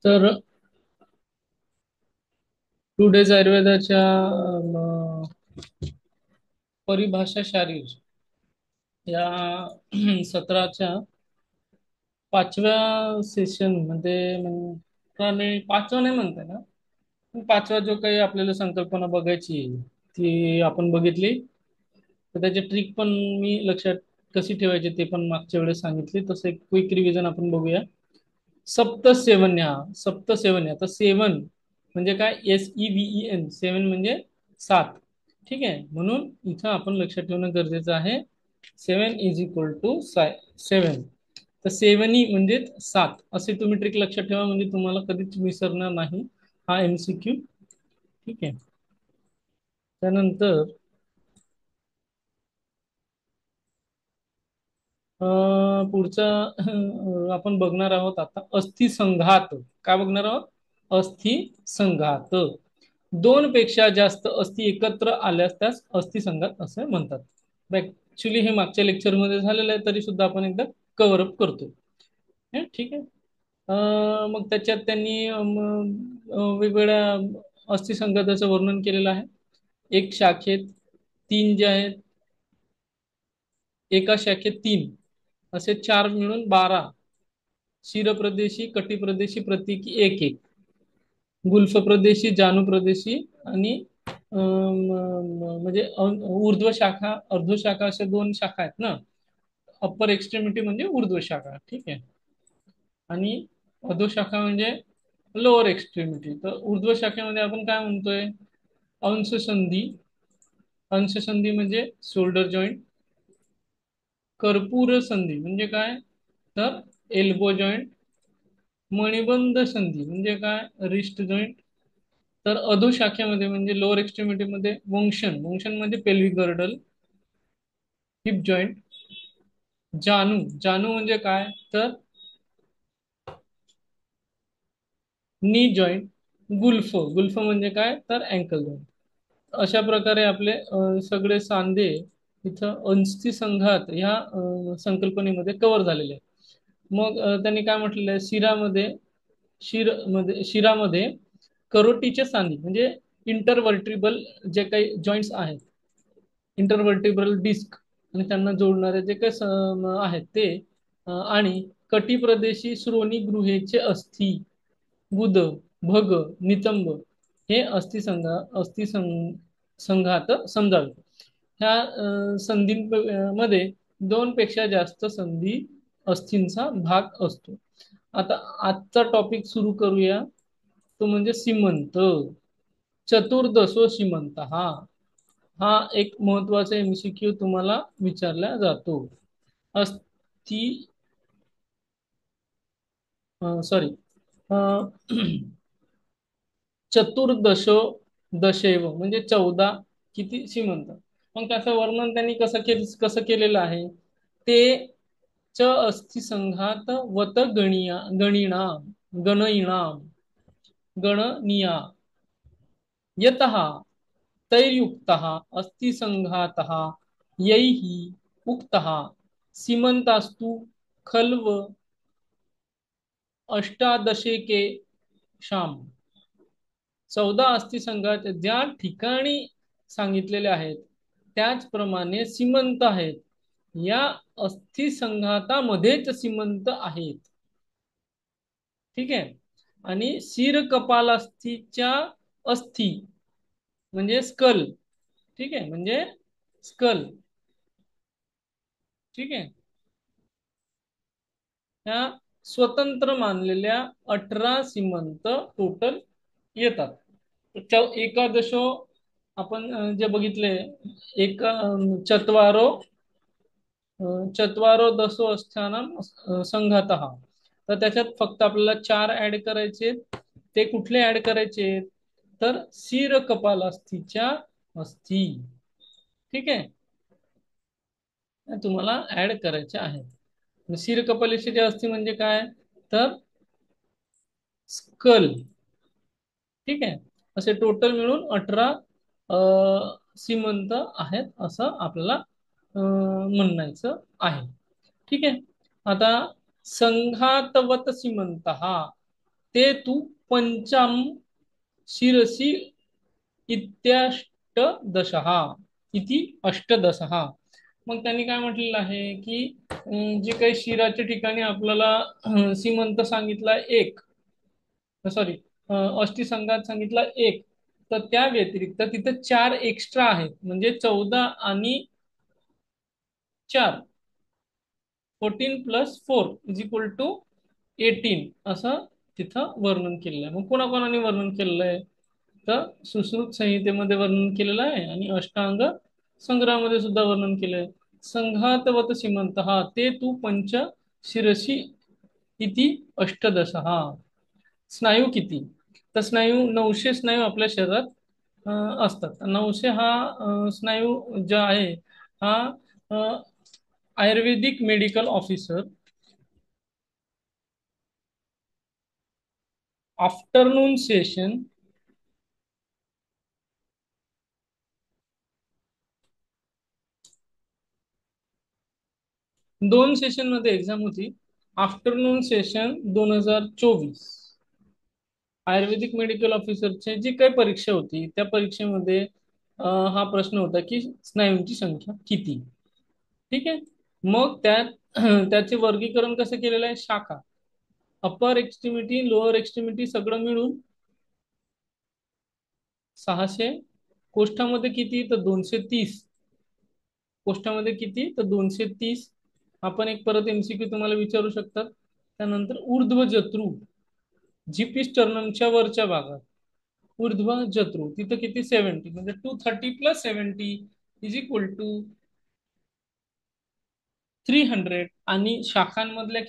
तर टुडेज आयुर्वेदाच्या परिभाषा शारीर या सत्राच्या पाचव्या सेशन मध्ये नाही पाचवा नाही म्हणता ना, पण पाचवा जो काही आपल्याला संकल्पना बघायची आहे, ती आपण बघितली. तर त्याची ट्रिक पण मी लक्षात कशी ठेवायची ते पण मागच्या वेळेस सांगितली. तसं एक क्विक रिव्हिजन आपण बघूया. सप्तसेवन्या. सप्तसेवन्या तर सेवन म्हणजे काय? SEVEN. सेवन म्हणजे सात. ठीक आहे, म्हणून इथं आपण लक्षात ठेवणं गरजेचं आहे. 7 = 7. तर सेवनी म्हणजे सात असे तुम्ही ट्रिक लक्षात ठेवा, म्हणजे तुम्हाला कधीच विसरणार नाही हा MCQ. ठीक आहे. त्यानंतर पुढचा आपण बघणार आहोत आता अस्थि संघात. काय बघणार आहोत? अस्थि संघात. दोन पेक्षा जास्त अस्थि एकत्र आल्यास त्यास अस्थि संघात असे म्हणतात. ऍक्च्युली हे मागच्या लेक्चर मध्ये झालेलं आहे, तरी सुद्धा आपण एकदा कव्हर अप करतो. ठीक आहे. मग त्याच्यात त्यांनी वेगवेगळ्या अस्थि संघाताचं वर्णन केलेलं आहे. एक शाखेत तीन जे आहेत, एका शाखेत तीन, असे चार मिळून 12. शिरप्रदेशी कटिप्रदेशी प्रत्येकी एक एक, गुल्फ प्रदेशी जानु प्रदेशी आणि म्हणजे ऊर्ध्व शाखा अर्ध्व शाखा अशा दोन शाखा आहेत ना. अप्पर एक्स्ट्रीमिटी म्हणजे ऊर्ध्व शाखा. ठीक आहे. आणि अधो शाखा म्हणजे लोअर एक्स्ट्रीमिटी. तर ऊर्ध्व शाखेमध्ये आपण काय म्हणतोय? अंशसंधी. अंशसंधी म्हणजे शोल्डर जॉईंट. कर्पूर संधी म्हणजे काय? तर एल्बो जॉईंट. मणिबंध संधी म्हणजे काय? Wrist joint. तर अधोशाखेमध्ये म्हणजे लोअर एक्स्ट्रीमिटी मध्ये वंशन. वंशन म्हणजे पेल्विक गर्डल, हिप जॉईंट. जानू. जानू म्हणजे काय? तर नी जॉईंट. गुल्फ. गुल्फ म्हणजे काय? तर अँकल जॉईंट. अशा प्रकारे आपले सगळे सांधे इथं अस्थि संघात ह्या संकल्पनेमध्ये कव्हर झालेले आहेत. मग त्यांनी काय म्हटलेलं आहे? शिरामध्ये करोटीच्या सांधी म्हणजे इंटरवर्टिब्रल जे काही जॉईंट्स आहेत, इंटरवर्टिब्रल डिस्क आणि त्यांना जोडणारे जे काही आहेत ते, आणि कटिप्रदेशी श्रोणी गृहेचे अस्थि, गुद, भग, नितंब हे संघात समजावे. ह्या संधींमध्ये दोन पेक्षा जास्त संधी अस्थींचा भाग असतो. आता आजचा टॉपिक सुरू करूया. तो म्हणजे सीमंत. चतुर्दशो सीमंत. हा हा एक महत्वाचा MCQ तुम्हाला विचारला जातो. अस्थि सॉरी चतुर्दशो दशैव म्हणजे 14 किती श्रीमंत. मग त्याचं वर्णन त्यांनी कसं केलेलं आहे? ते च अस्थि संघात वत गणिणाम गणनीया यतः तैर्युक्तः अस्थि संघातः यैः उक्तः सीमंतास्तु खल्व अष्टादशेके शाम. 14 अस्थिसंघात ज्या ठिकाणी सांगितलेले आहेत त्याचप्रमाणे सीमंत आहेत. या अस्थिसंघातामध्येच सीमंत आहेत. ठीक आहे. आणि शिर कपालास्थीच्या अस्थी म्हणजे स्कल. ठीक आहे, म्हणजे स्कल. ठीक आहे. ह्या स्वतंत्र मानलेल्या 18 सीमंत टोटल येतात. एकादशो आपण जे बघितले, एक चत्वारो दसो अस्थानं संघातः. तर त्याच्यात फक्त आपल्याला चार ऍड करायचे. ते कुठले ऍड करायचे? तर शिर कपाल अस्थीच्या अस्थी. ठीक आहे, तुम्हाला ऍड करायचे आहेत. शिर कपालीची अस्थी म्हणजे काय? तर स्कल. ठीक आहे. असे टोटल मिळून 18 सीमंत आहेत असं आपल्याला म्हणायचं आहे. ठीक आहे. आता संघातवत सीमंत. ते तू पंचम शिरसी इत्याष्टदशः इति अष्टदशः. मग त्यांनी काय म्हटलेलं आहे की जे काही शिराच्या ठिकाणी आपल्याला सीमंत सांगितला एक, सॉरी, अष्टीसंघात सांगितला एक, तर त्या व्यतिरिक्त तिथं चार एक्स्ट्रा आहेत, म्हणजे 14 आणि 4, 14 + 4 इज इक्वल टू 18 असं तिथं वर्णन केलेलं आहे. मग कोणाकोणाने वर्णन केलेलं आहे? तर सुश्रुत संहितेमध्ये वर्णन केलेलं आहे आणि अष्टांग संग्रहामध्ये सुद्धा वर्णन केलंय. संघातवत सीमंत हा ते तू पंच शिरसी इति अष्टदश हा. स्नायू किती? तर स्नायू 900 स्नायू आपल्या शरीरात असतात. 900 हा स्नायू जो आहे हा अ, Ayurvedic medical officer afternoon session, 2 session मध्ये एक्झाम होती. आफ्टरनून सेशन 2024, आयुर्वेदिक मेडिकल ऑफिसरची जी काही परीक्षा होती त्या परीक्षेमध्ये हा प्रश्न होता की स्नायूंची संख्या किती. ठीक आहे. मग त्यात त्याचे वर्गीकरण कसं केलेलं आहे? शाखा, अप्पर एक्स्ट्रीमिटी, लोअर एक्स्ट्रीमिटी सगळं मिळून 600. कोष्ठामध्ये किती? तर 230. कोष्ठामध्ये किती? तर 230. आपण एक परत एमसीक्यू तुम्हाला विचारू शकतात. त्यानंतर ऊर्ध्व जत्रू, जीपी स्टर्नमच्या वरच्या भागात ऊर्ध्व जत्रू तिथं किती? 70, म्हणजे 230 + 70 इज इक्वल टू 300. आणि शाखांमधल्या